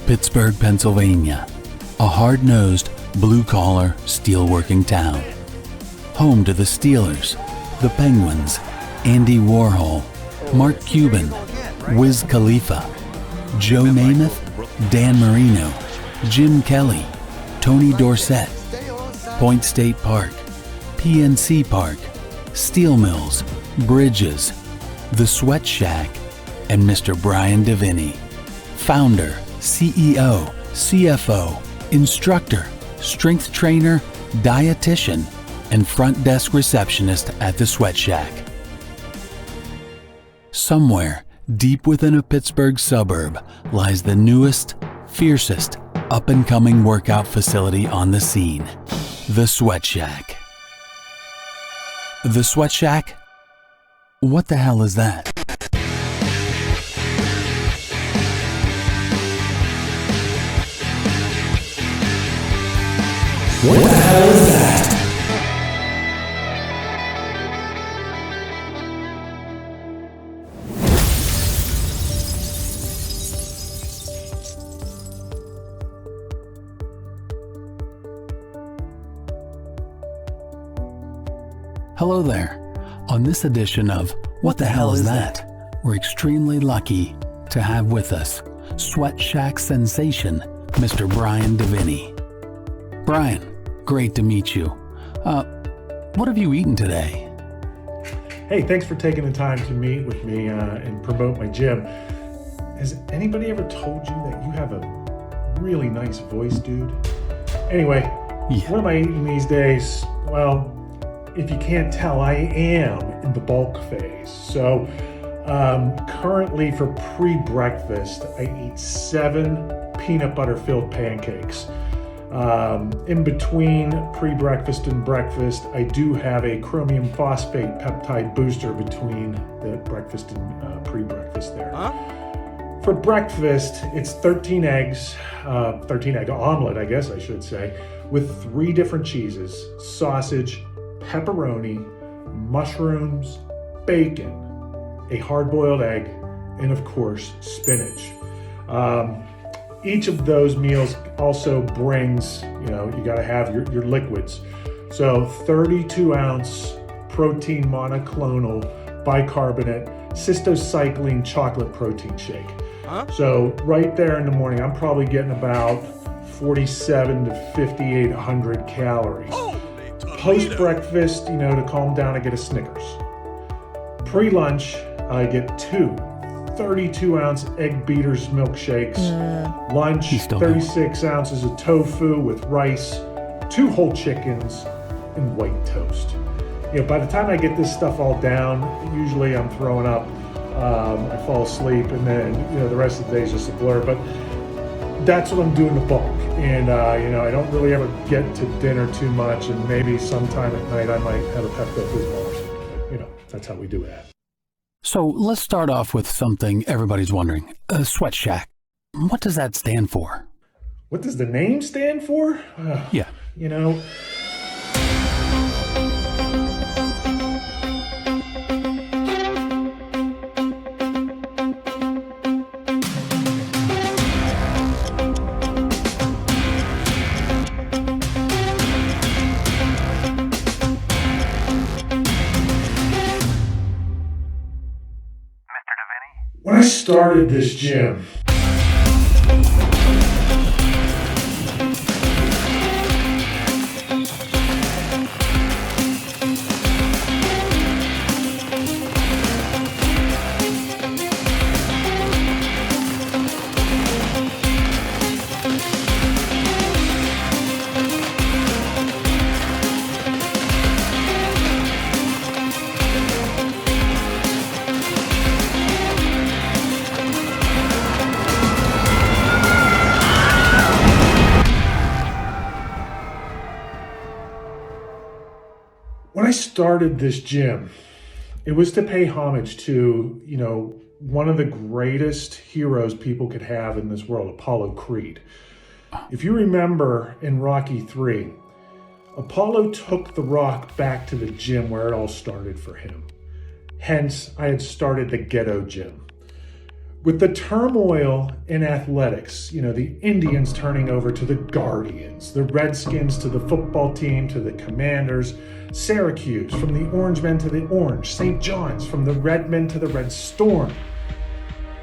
Pittsburgh, Pennsylvania, a hard-nosed, blue-collar, steel-working town. Home to the Steelers, the Penguins, Andy Warhol, Mark Cuban, Wiz Khalifa, Joe Namath, Dan Marino, Jim Kelly, Tony Dorsett, Point State Park, PNC Park, Steel Mills, Bridges, The Sweat Shack, and Mr. Brian DeVinney, founder, CEO, CFO, instructor, strength trainer, dietitian, and front desk receptionist at the Sweat Shack. Somewhere deep within a Pittsburgh suburb lies the newest, fiercest, up-and-coming workout facility on the scene, the Sweat Shack. The Sweat Shack? What the hell is that? What the hell is that? Hello there. On this edition of What the Hell is That? We're extremely lucky to have with us Sweat Shack sensation, Mr. Brian DeVinney. Brian, great to meet you. What have you eaten today? Hey, thanks for taking the time to meet with me and promote my gym. Has anybody ever told you that you have a really nice voice, dude? Anyway, What am I eating these days? Well, if you can't tell, I am in the bulk phase. So currently for pre-breakfast, I eat 7 peanut butter filled pancakes. In between pre-breakfast and breakfast, I do have a chromium phosphate peptide booster between the breakfast and pre-breakfast there. For breakfast, it's 13 eggs, 13 egg omelet, I guess I should say, with 3 different cheeses, sausage, pepperoni, mushrooms, bacon, a hard-boiled egg, and of course, spinach. Each of those meals also brings, you gotta have your liquids. So 32 ounce protein monoclonal bicarbonate cystocycline chocolate protein shake. So right there in the morning, I'm probably getting about 47 to 5,800 calories. Post-breakfast, to calm down, I get a Snickers. Pre-lunch, I get 2 32-ounce egg beaters milkshakes. Lunch, 36 ounces of tofu with rice, 2 whole chickens, and white toast. By the time I get this stuff all down, usually I'm throwing up, I fall asleep, and then, the rest of the day is just a blur. But that's what I'm doing the bulk. And, I don't really ever get to dinner too much, and maybe sometime at night I might have a Pepto-Bismol or something. But, that's how we do that. So let's start off with something everybody's wondering. Sweat Shack. What does that stand for? What does the name stand for? Yeah. When I started this gym, it was to pay homage to, one of the greatest heroes people could have in this world, Apollo Creed. If you remember in Rocky III, Apollo took The Rock back to the gym where it all started for him. Hence, I had started the ghetto gym. With the turmoil in athletics, the Indians turning over to the Guardians, the Redskins to the football team to the Commanders, Syracuse from the Orange Men to the Orange, St. John's from the Red Men to the Red Storm,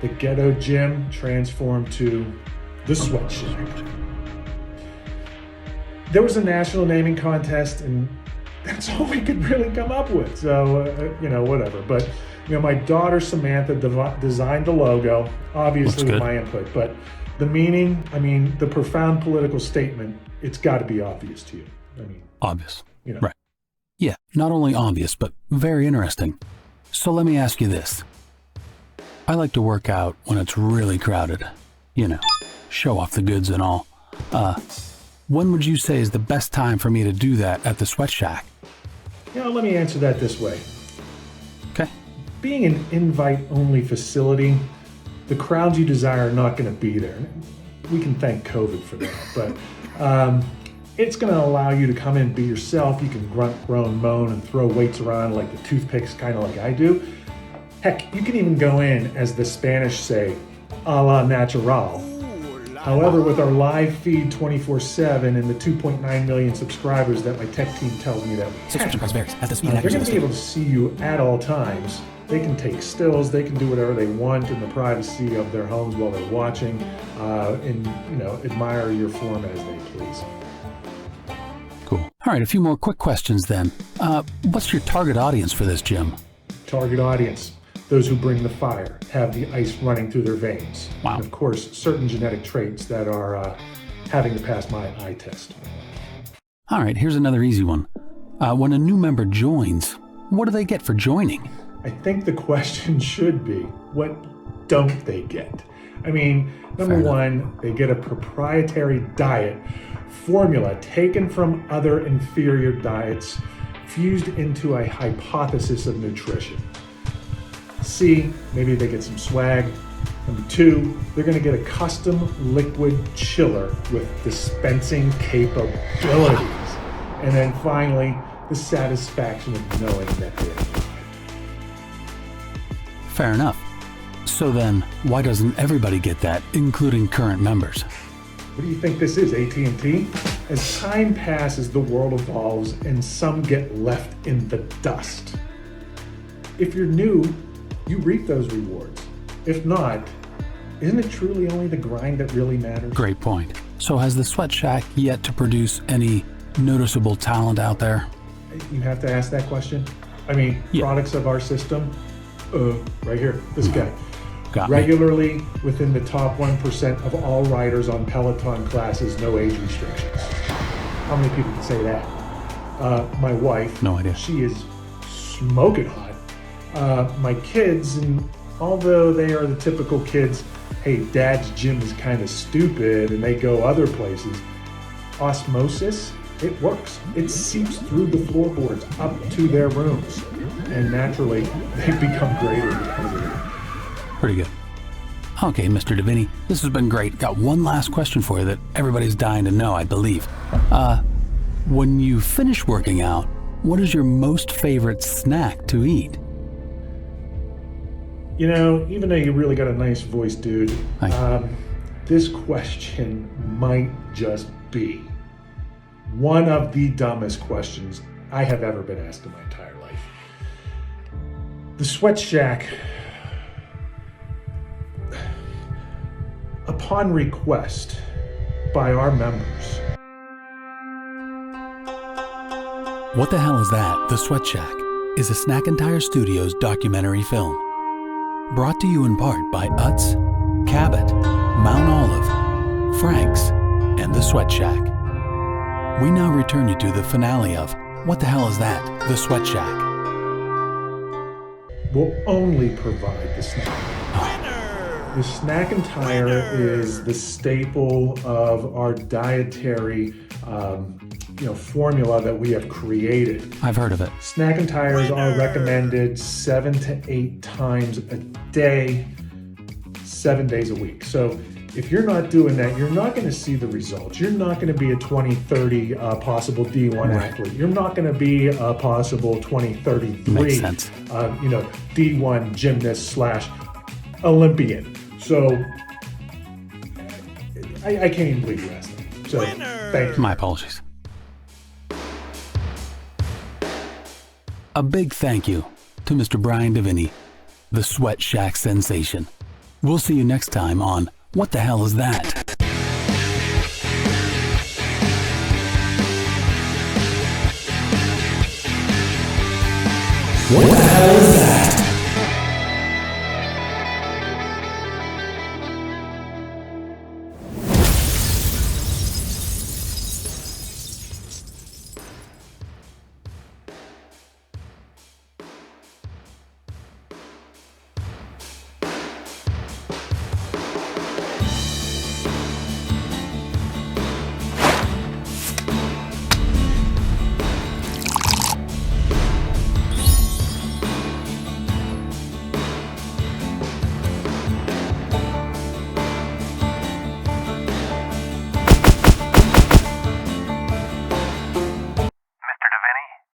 the ghetto gym transformed to the Sweat Shack. There was a national naming contest, and that's all we could really come up with. So, whatever. But, my daughter Samantha designed the logo, obviously with my input. But the meaning, the profound political statement, it's got to be obvious to you. Obvious. Right. Yeah, not only obvious, but very interesting. So let me ask you this. I like to work out when it's really crowded. Show off the goods and all. When would you say is the best time for me to do that at the Sweat Shack? Let me answer that this way. Okay. Being an invite-only facility, the crowds you desire are not going to be there. We can thank COVID for that, but it's going to allow you to come in and be yourself. You can grunt, groan, moan, and throw weights around like the toothpicks, kind of like I do. Heck, you can even go in, as the Spanish say, a la natural. However, with our live feed 24/7 and the 2.9 million subscribers that my tech team tells me that we have, they're going to be able to see you at all times. They can take stills, they can do whatever they want in the privacy of their homes while they're watching, and admire your form as they please. Cool. All right, a few more quick questions then. What's your target audience for this gym? Target audience. Those who bring the fire, have the ice running through their veins. Wow. And of course, certain genetic traits that are having to pass my eye test. All right, here's another easy one. When a new member joins, what do they get for joining? I think the question should be, what don't they get? Number one, they get a proprietary diet formula taken from other inferior diets, fused into a hypothesis of nutrition. C, maybe they get some swag. Number two, they're going to get a custom liquid chiller with dispensing capabilities. And then finally, the satisfaction of knowing that they are. Fair enough. So then, why doesn't everybody get that, including current members? What do you think this is, AT&T? As time passes, the world evolves and some get left in the dust. If you're new, you reap those rewards. If not, isn't it truly only the grind that really matters? Great point. So has the Sweat Shack yet to produce any noticeable talent out there? You have to ask that question. Products of our system, right here, this guy. Regularly within the top 1% of all riders on Peloton classes, no age restrictions. How many people can say that? My wife. No idea. She is smoking hot. My kids, and although they are the typical kids, hey, dad's gym is kind of stupid and they go other places, osmosis, it works. It seeps through the floorboards up to their rooms, and naturally they become greater because of it. Pretty good. Okay, Mr. DeVinney, this has been great. Got one last question for you that everybody's dying to know, I believe. When you finish working out, what is your most favorite snack to eat? Even though you really got a nice voice, dude, this question might just be one of the dumbest questions I have ever been asked in my entire life. The Sweat Shack, upon request by our members. What the Hell Is That? The Sweat Shack is a Snackintyre Studios documentary film. Brought to you in part by Utz, Cabot, Mount Olive, Frank's, and the Sweat Shack. We now return you to the finale of What the Hell Is That? The Sweat Shack. We'll only provide the snack. The Snackintyre is the staple of our dietary formula that we have created. I've heard of it. Snackintyres are recommended 7 to 8 times a day, 7 days a week. So if you're not doing that, you're not going to see the results. You're not going to be a 2030 possible D1 athlete. You're not going to be a possible 2033 Makes sense. D1 gymnast / Olympian. So I can't even believe you asked that. So thank you. My apologies. A big thank you to Mr. Brian DeVinney, the Sweat Shack sensation. We'll see you next time on What the Hell is That? What the hell is that?